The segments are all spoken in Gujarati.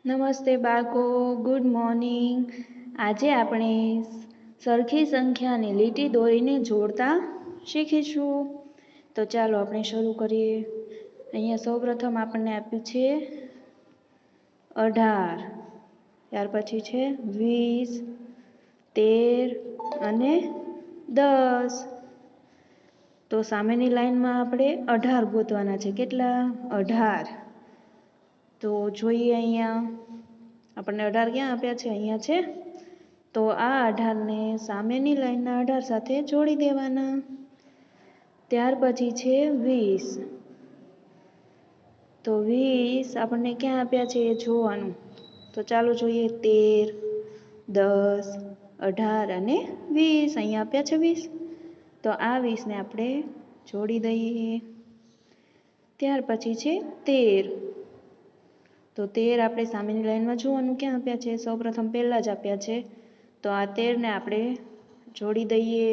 નમસ્તે બાળકો, ગુડ મોર્નિંગ. આજે આપણે સરખી સંખ્યાને લીટી દોરીને જોડતા શીખીશું. તો ચાલો આપણે શરૂ કરીએ. અહીંયા સૌપ્રથમ આપણને આપ્યું છે 18, ત્યાર પછી છે 20, 13 અને 10. તો સામેની લાઈનમાં આપણે 18 ગોતવાના છે. કેટલા? 18. તો જોઈએ અહીંયા આપણને 18 ક્યાં આપ્યા છે? અહીંયા છે. તો આ 18ને સામેની લાઈનના 18 સાથે જોડી દેવાના. ત્યાર પછી છે 20. તો 20 આપણને ક્યાં આપ્યા છે એ જોવાનું. તો ચાલો જોઈએ. 13, 10, 18 અને 20. અહીંયા આપ્યા છે 20. તો આ 20ને આપણે જોડી દઈએ. ત્યાર પછી છે 13. તો 13 આપણે સામેની લાઈનમાં જોવાનું ક્યાં આપ્યા છે? સૌપ્રથમ પહેલાં જ આપ્યા છે. તો આ 13ને આપણે જોડી દઈએ.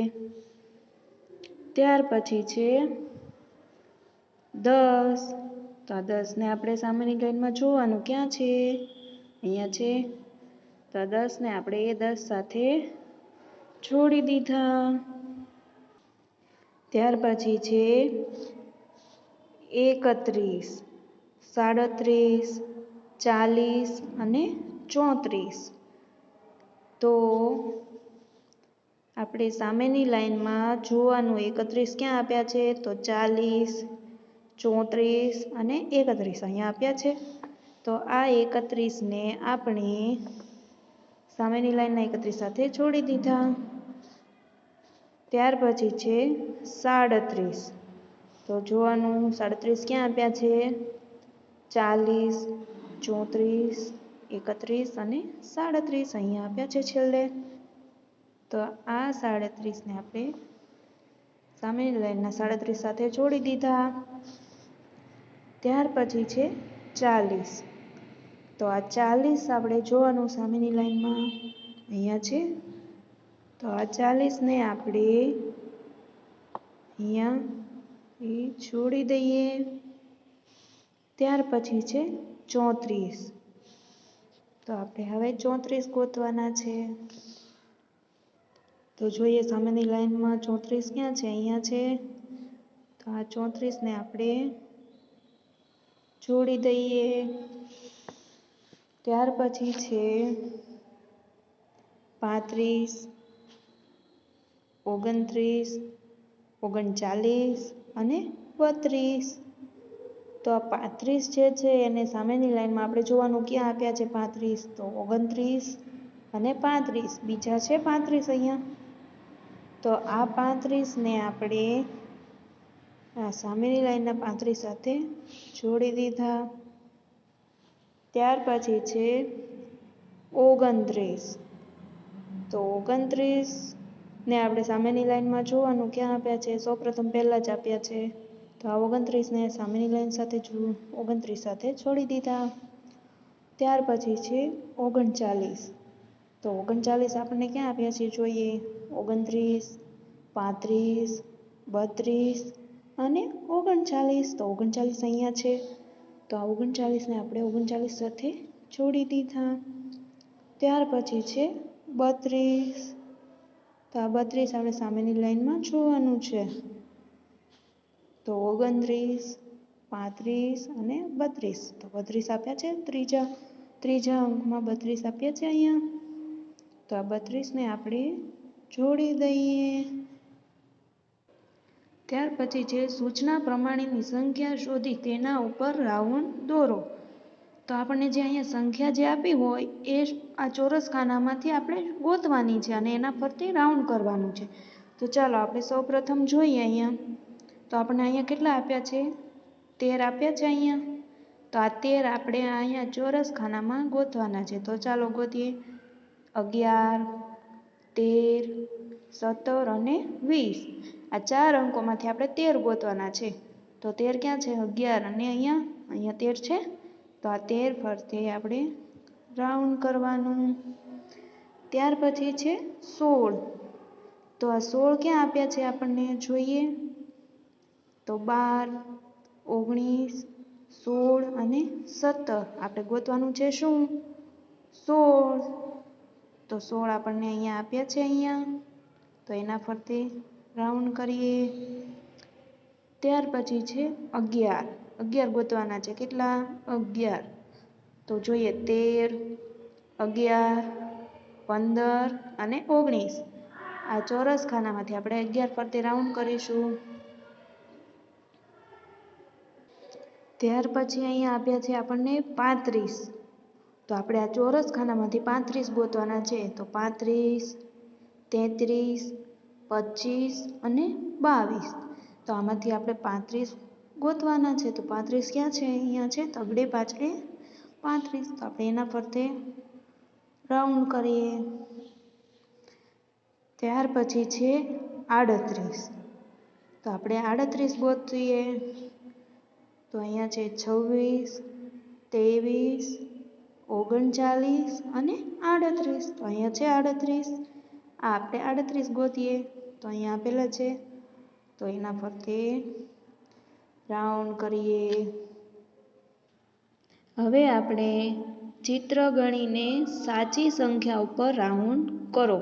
ત્યાર પછી છે 10. તો આ 10ને આપણે સામેની લાઈનમાં જોવાનું ક્યાં છે? અહીંયા છે. તો આ 10ને આપણે 10 સાથે જોડી દીધા. ત્યાર પછી છે 31, 37, 40 અને 34. તો આપણે સામેની લાઈનમાં જોવાનું 31 ક્યાં આપ્યા છે? તો 40, 34 અને 31 અહીંયા આપ્યા છે. તો આ 31ને આપણે સામેની લાઈનના 31 સાથે જોડી દીધા. ત્યાર પછી છે 37. તો જોવાનું 37 ક્યાં આપ્યા છે? 40, 34, 31 અને 37 અહીંયા આપ્યા છે છેલ્લે. તો આ 37ને આપણે સામેની લાઈનના 37 સાથે જોડી દીધા. ત્યાર પછી છે 40. તો આ 40 આપણે જોવાનું સામેની લાઈનમાં અહીંયા છે. તો આ 40ને આપણે અહીંયા જોડી દઈએ. ત્યાર પછી છે 34. તો આપણે હવે 34 ગોતવાના છે. તો જોઈએ સામેની લાઈનમાં 34 ક્યાં છે? અહીંયા છે. તો આ 34ને આપણે જોડી દઈએ. ત્યાર પછી છે 35, 29, 39 અને 32. તો આ 35 જે છે એને સામેની લાઈનમાં આપણે જોવાનું ક્યાં આપ્યા છે? 35. તો 29 અને 35. બીજા છે 35 અહીંયા. તો આ 35ને આપણે આ સામેની લાઈનના 35 સાથે જોડી દીધા. ત્યાર પછી છે 29. તો 29ને આપણે સામેની લાઈનમાં જોવાનું ક્યાં આપ્યા છે? સૌપ્રથમ પહેલાં જ આપ્યા છે. તો આ 29ને સામેની લાઈન સાથે 29 સાથે જોડી દીધા. ત્યાર પછી છે 39. તો 39 આપણને ક્યાં આપ્યા છે જોઈએ. 29, 35, 32 અને 39. તો 39 અહીંયા છે. તો આ 39ને આપણે 39 સાથે જોડી દીધા. ત્યાર પછી છે 32. તો આ 32 આપણે સામેની લાઈનમાં જોવાનું છે. તો 29, 35 અને 32. તો 32 આપ્યા છે. ત્રીજા અંકમાં 32 આપ્યા છે અહીંયા. તો આ 32ને આપણે જોડી દઈએ. ત્યાર પછી છે સૂચના પ્રમાણેની સંખ્યા શોધી તેના ઉપર રાઉન્ડ દોરો. તો આપણને જે અહીંયા સંખ્યા જે આપી હોય એ આ ચોરસ ખાનામાંથી આપણે ગોતવાની છે અને એના ફરતે રાઉન્ડ કરવાનું છે. તો ચાલો આપણે સૌપ્રથમ જોઈએ અહીંયા. તો આપણને અહીંયા કેટલા આપ્યા છે? 13 આપ્યા છે અહીંયા. તો આ 13 આપણે અહીંયા ચોરસ ખાનામાં ગોતવાના છે. તો ચાલો ગોતીએ. 11, 13, 17 અને 20. આ 4 અંકોમાંથી આપણે 13 ગોતવાના છે. તો 13 ક્યાં છે? 11 અને અહીંયા 13 છે. તો આ 13 ફરતે આપણે રાઉન્ડ કરવાનું. ત્યાર પછી છે 16. તો આ 16 ક્યાં આપ્યા છે આપણને જોઈએ. તો 12, 19, 16 અને 17 આપણે ગોતવાનું છે શું? 16. તો 16 આપણને અહીંયા આપ્યા છે અહીંયા, તો એના ફરતે રાઉન્ડ કરીએ. ત્યાર પછી છે 11. 11 ગોતવાના છે. કેટલા? 11. તો જોઈએ 13, 11, 15 અને 19. આ ચોરસ ખાનામાંથી આપણે 11 ફરતે રાઉન્ડ કરીશું. ત્યાર પછી અહીંયા આપ્યા છે આપણને 35. તો આપણે આ ચોરસ ખાનામાંથી 35 ગોતવાના છે. તો 35, 33, 25 અને 22. તો આમાંથી આપણે 35 ગોતવાના છે. તો 35 ક્યાં છે? અહીંયા છે તગડે પાછળે 35. તો આપણે એના ફરતે રાઉન્ડ કરીએ. ત્યાર પછી છે 38. તો આપણે 38 ગોતીએ. તો અહીંયા છે 26, 23, 39 અને 38. તો અહીંયા છે 38. આ આપણે 38 ગોતીએ. તો અહીંયા આપેલા છે. તો એના ફરતે રાઉન્ડ કરીએ. હવે આપણે ચિત્ર ગણીને સાચી સંખ્યા ઉપર રાઉન્ડ કરો.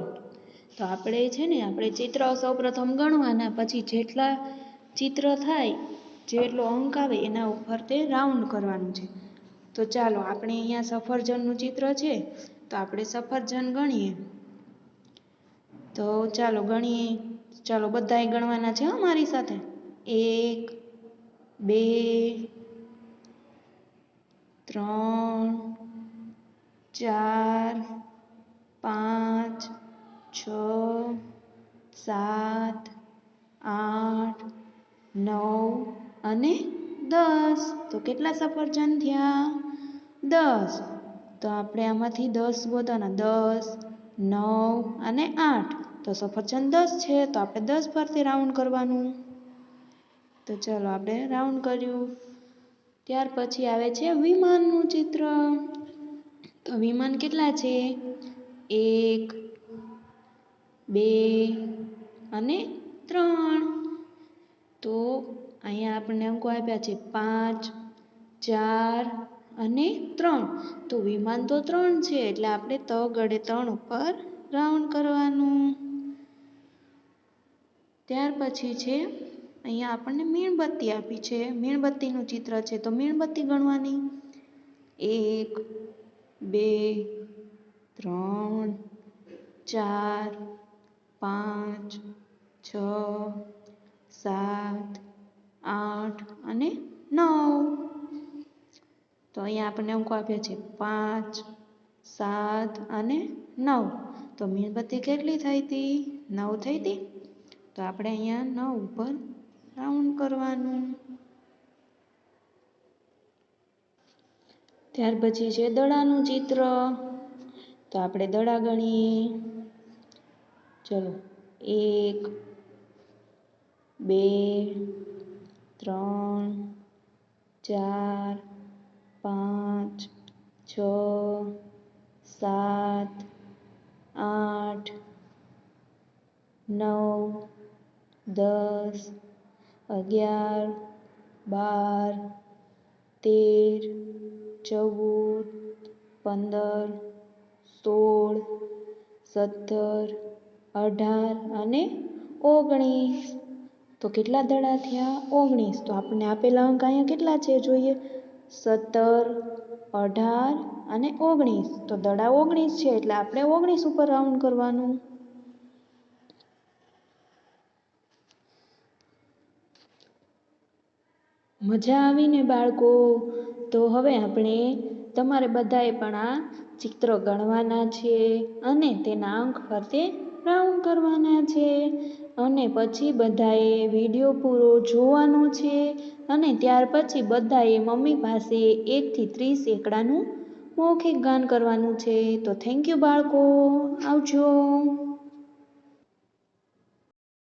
તો આપણે છે ને આપણે ચિત્ર સૌપ્રથમ ગણવાના, પછી જેટલા ચિત્ર થાય, જેટલો અંક આવે એના ઉપર તે રાઉન્ડ કરવાનું છે. તો ચાલો આપણે અહીંયા સફરજનનું ચિત્ર છે, તો આપણે સફરજન ગણીએ. તો ચાલો ગણીએ. ચાલો બધાએ ગણવાના છે મારી સાથે. 1, 2, 3, 4, 5, 6, 7, 8, 9 અને 10. તો કેટલા સફરજન થયા? 10. તો આપણે આમાંથી 10 ગોતવાના. 10, 9 અને 8. તો સફરજન 10 છે, તો આપણે 10 ફરતે રાઉન્ડ કરવાનું. તો ચાલો આપણે રાઉન્ડ કર્યું. ત્યાર પછી આવે છે વિમાનનું ચિત્ર. તો વિમાન કેટલા છે? 1, 2 અને 3. તો અહીંયા આપણને અંકો આપ્યા છે 5, 4 અને 3. તો વિમાન તો 3 છે, એટલે આપણે તગડે 3 ઉપર રાઉન્ડ કરવાનું. ત્યાર પછી છે અહીંયા આપણને મીણબત્તી આપી છે. મીણબત્તીનું ચિત્ર છે, તો મીણબત્તી ગણવાની. 1, 2, 3, 4, 5, 6, 7, 8 અને 9. તો અહીંયા આપણને અંકો આપ્યા છે 5, 7 અને 9. તો મીણબત્તી કેટલી થઈ હતી? 9 થઈ હતી. તો આપણે અહીંયા 9 ઉપર રાઉન્ડ કરવાનું. ત્યાર પછી છે દડાનું ચિત્ર. તો આપણે દડા ગણીએ. ચલો 1, 2, 3, 4, 5, 6, 7, 8, 9, 10, 11, 12, 13, 14, 15, 16, 17, 18 અને 19. તો કેટલા દડા થયા? 19. તો આપણને આપેલા અંક અહીંયા કેટલા છે જોઈએ? 17, 18 અને 19. તો દડા 19 છે, એટલે આપણે 19 ઉપર રાઉન્ડ કરવાનું. મજા આવીને બાળકો? તો હવે આપણે તમારે બધાએ પણ આ ચિત્ર ગણવાના છે અને તેના અંક ફરતે રાઉન્ડ કરવાના છે. અને પછી બધાએ વિડીયો પૂરો જોવાનો છે અને ત્યાર પછી બધાએ મમ્મી પાસે 1 થી 30 એકડાનું મૌખિક ગાન કરવાનું છે. તો થેન્ક યુ બાળકો. આવજો.